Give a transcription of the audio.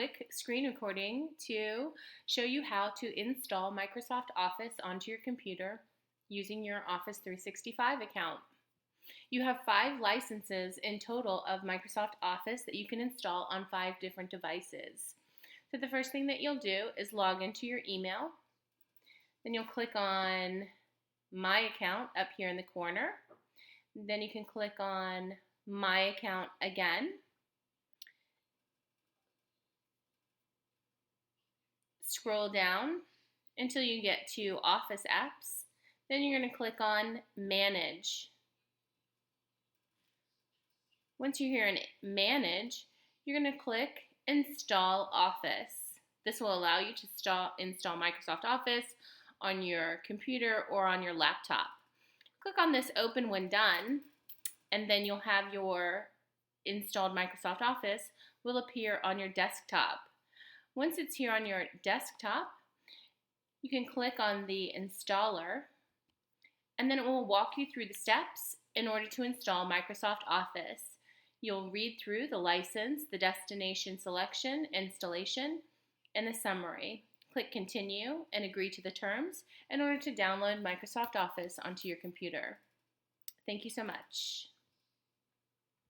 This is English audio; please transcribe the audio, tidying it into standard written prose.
quick screen recording to show you how to install Microsoft Office onto your computer using your Office 365 account. You have 5 licenses in total of Microsoft Office that you can install on 5 different devices. So the first thing that you'll do is log into your email. Then you'll click on My Account up here in the corner. Then you can click on My Account again. Scroll down until you get to Office Apps. Then you're going to click on Manage. Once you're here in Manage, you're going to click Install Office. This will allow you to install Microsoft Office on your computer or on your laptop. Click on this Open when done, and then you'll have your installed Microsoft Office will appear on your desktop. Once it's here on your desktop, you can click on the installer, and then it will walk you through the steps in order to install Microsoft Office. You'll read through the license, the destination selection, installation, and the summary. Click Continue and agree to the terms in order to download Microsoft Office onto your computer. Thank you so much.